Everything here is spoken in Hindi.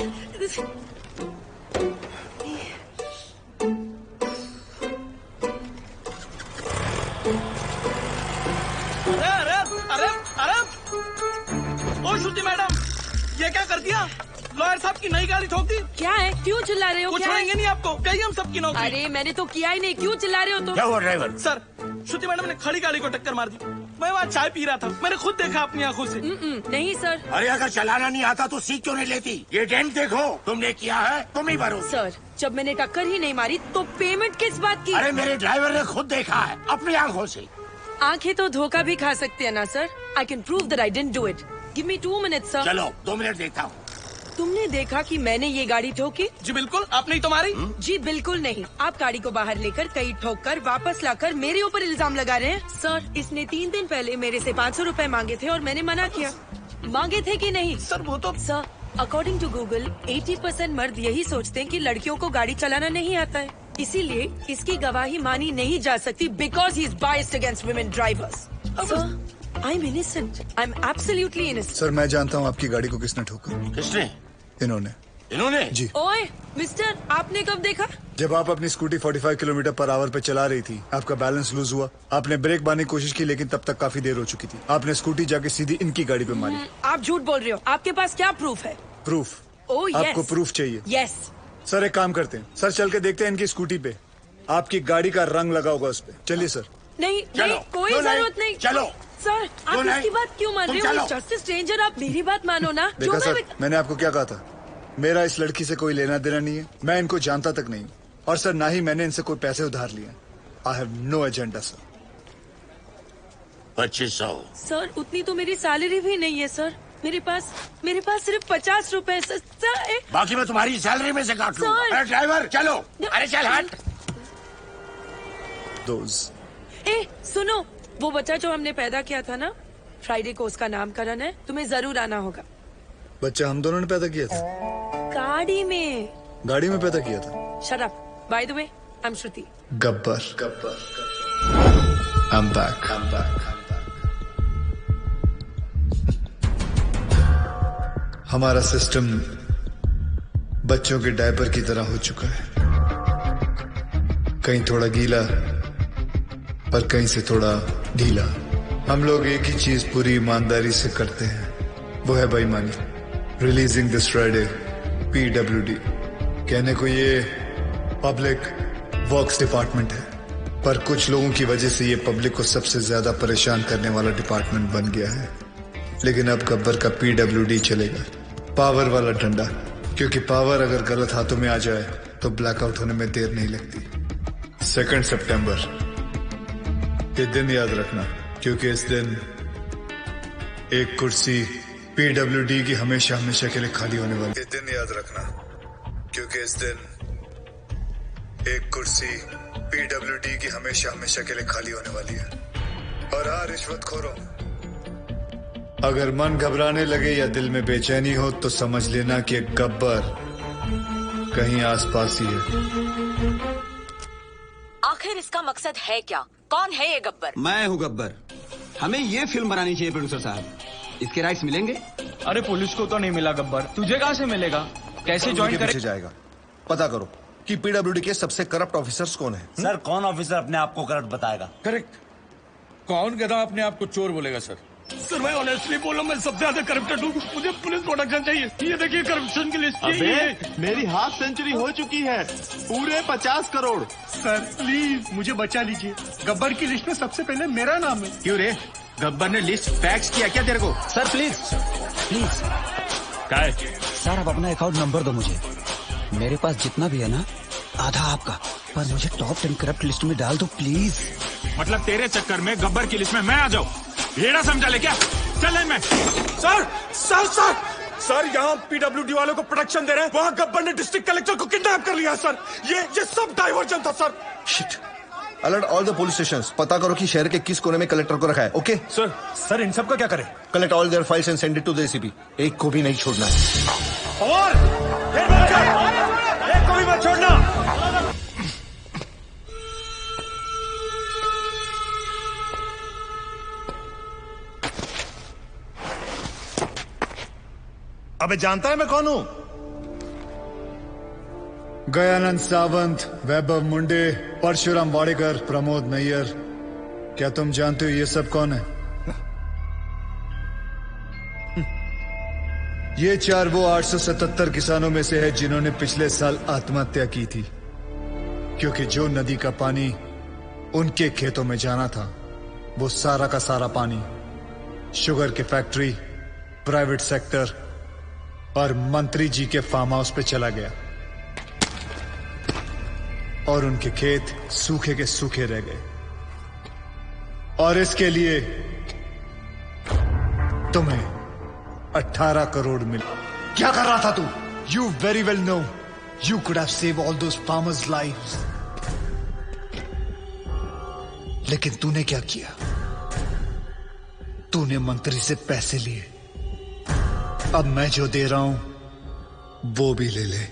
अरे अरे अरे ओ श्रुति मैडम, ये क्या कर दिया? लॉयर साहब की नई गाड़ी ठोक दी। क्या है, क्यों चिल्ला रहे हो? कुछ क्या छोड़ेंगे है? नहीं आपको, कहीं हम सबकी नौकरी। अरे मैंने तो किया ही नहीं, क्यों चिल्ला रहे हो तुम? क्या हुआ ड्राइवर? सर, श्रुति मैडम ने खड़ी गाड़ी को टक्कर मार दी। मैं वहाँ चाय पी रहा था, मैंने खुद देखा अपनी आंखों से। नहीं सर। अरे अगर चलाना नहीं आता तो सीख क्यों नहीं लेती? ये डेंट देखो, तुमने किया है, तुम ही भरो। सर, जब मैंने टक्कर ही नहीं मारी तो पेमेंट किस बात की? अरे मेरे ड्राइवर ने खुद देखा है अपनी आंखों से। आंखें तो धोखा भी खा सकते हैं ना sir. I can prove that I didn't do it. Give me 2 minutes sir. चलो 2 मिनट देखता हूँ। तुमने देखा कि मैंने ये गाड़ी ठोकी? जी बिल्कुल, आपने ही तो मारी। जी बिल्कुल नहीं। आप गाड़ी को बाहर लेकर कहीं ठोक कर वापस लाकर मेरे ऊपर इल्जाम लगा रहे हैं। सर, इसने 3 दिन पहले मेरे से 500 रुपए मांगे थे और मैंने मना किया। मांगे थे कि नहीं? सर वो तो सर, अकॉर्डिंग टू गूगल 80% मर्द यही सोचते हैं कि लड़कियों को गाड़ी चलाना नहीं आता है, इसीलिए इसकी गवाही मानी नहीं जा सकती because he is biased against women drivers. I am innocent, I am absolutely innocent. Sir मैं जानता हूँ आपकी गाड़ी को किसने ठोका। किसने? इन्होंने जी। ओए मिस्टर, आपने कब देखा? जब आप अपनी स्कूटी 45 किलोमीटर पर आवर पे चला रही थी, आपका बैलेंस लूज हुआ। आपने ब्रेक मारने की कोशिश की लेकिन तब तक काफी देर हो चुकी थी। आपने स्कूटी जाके सीधी इनकी गाड़ी पे मारी। आप झूठ बोल रहे हो। आपके पास क्या प्रूफ है? प्रूफ? Oh yes. आपको प्रूफ चाहिए? यस। सर एक काम करते हैं, सर चल के देखते हैं इनकी स्कूटी पे आपकी गाड़ी का रंग लगा होगा उस पे। चलिए सर। नहीं चलो, नहीं, कोई क्यों नहीं? जरूरत नहीं। चलो। सर, आप क्यों इसकी नहीं? बात क्यों मान तुम रहे हो? चलो। जस्ट स्ट्रेंजर, आप मेरी बात मानो ना। देखा जो सर, मैंने आपको क्या कहा था? मेरा इस लड़की से कोई लेना देना नहीं है, मैं इनको जानता तक नहीं हूँ। और सर ना ही मैंने इनसे कोई पैसे उधार लिए। I have no agenda sir. 2500। Sir, उतनी तो मेरी सैलरी भी नहीं है सर। मेरे पास सिर्फ 50 रुपए सर। बाकी मैं तुम्हारी सैलरी में से काट लूंगा। सर। अरे ड्राइवर चलो, अरे चल हट। सुनो, वो बच्चा जो हमने पैदा किया था ना, फ्राइडे को उसका नामकरण है, तुम्हें जरूर आना होगा। बच्चा हम दोनों ने पैदा किया था? गाड़ी में। गाड़ी में पैदा किया था? Shut up. By the way, I am Shruti. Gabbar. I'm back. हमारा सिस्टम बच्चों के डायपर की तरह हो चुका है, कहीं थोड़ा गीला पर कहीं से थोड़ा ढीला। हम लोग एक ही चीज पूरी ईमानदारी से करते हैं, वो है बेईमानी। Releasing this Friday PWD। कहने को ये पब्लिक वर्क्स डिपार्टमेंट है, पर कुछ लोगों की वजह से ये पब्लिक को सबसे ज्यादा परेशान करने वाला डिपार्टमेंट बन गया है। लेकिन अब गब्बर का PWD चलेगा, पावर वाला डंडा। क्योंकि पावर अगर गलत हाथों में आ जाए तो ब्लैकआउट होने में देर नहीं लगती। 2 सितंबर, ये दिन याद रखना, क्योंकि इस दिन एक कुर्सी PWD की हमेशा हमेशा के लिए खाली होने वाली। ये दिन याद रखना, क्योंकि इस दिन एक कुर्सी PWD की हमेशा हमेशा के लिए खाली होने वाली है। और हाँ रिश्वतखोरों, अगर मन घबराने लगे या दिल में बेचैनी हो तो समझ लेना कि गब्बर कहीं आसपास ही है। आखिर इसका मकसद है क्या? कौन है ये गब्बर? मैं हूँ गब्बर। हमें ये फिल्म बनानी चाहिए प्रोड्यूसर साहब। इसके राइट्स मिलेंगे? अरे पुलिस को तो नहीं मिला गब्बर, तुझे कहाँ से मिलेगा? कैसे ज्वाइन करे? जाएगा, पता करो कि PWD के सबसे करप्ट ऑफिसर्स कौन है। सर, कौन ऑफिसर अपने आप को करप्ट बताएगा? करेक्ट। कौन गधा अपने आप को चोर बोलेगा सर? सर मैं ऑनेस्टली बोल रहा हूँ, मैं सबसे ज्यादा करप्टेड हूँ। मुझे पुलिस प्रोटेक्शन चाहिए। ये देखिए करप्शन की लिस्ट। अबे, मेरी हाफ सेंचुरी हो चुकी है, पूरे 50 करोड़। सर प्लीज मुझे बचा लीजिए, गब्बर की लिस्ट में सबसे पहले मेरा नाम है। क्यों रे, गब्बर ने लिस्ट फैक्स किया क्या तेरे को? Sir please please. काय? सर आप अपना अकाउंट नंबर दो मुझे, मेरे पास जितना भी है ना आधा आपका, पर मुझे टॉप 10 करप्ट लिस्ट में डाल दो प्लीज। मतलब तेरे चक्कर में गब्बर की लिस्ट में मैं आ जाऊँ? ये ना समझा ले क्या? चल मैं। सर सर सर सर, यहाँ PWD वालों को प्रोटेक्शन दे रहे हैं, वहाँ गब्बर ने डिस्ट्रिक्ट कलेक्टर को किडनैप कर लिया सर। ये सब डाइवर्जन था sir. Shit. Alert all the police stations, पता करो कि शहर के किस कोने में कलेक्टर को रखा है। ओके सर इन सब का क्या करें? Collect all their files and send it to the ACP। एक को भी नहीं छोड़ना है। और एक को भी मत छोड़ना। अबे जानता है मैं कौन हूँ? गयानंद सावंत, वैभव मुंडे, परशुराम वाडेकर, प्रमोद नैयर। क्या तुम जानते हो ये सब कौन है? ये 4 वो 877 किसानों में से है जिन्होंने पिछले साल आत्महत्या की थी, क्योंकि जो नदी का पानी उनके खेतों में जाना था वो सारा का सारा पानी शुगर की फैक्ट्री, प्राइवेट सेक्टर और मंत्री जी के फार्म हाउस पे चला गया और उनके खेत सूखे के सूखे रह गए। और इसके लिए तुम्हें 18 करोड़ मिले। क्या कर रहा था तू? You very well know you could have save all those farmers lives, लेकिन तूने क्या किया? तूने मंत्री से पैसे लिए। अब मैं जो दे रहा हूं वो भी ले ले।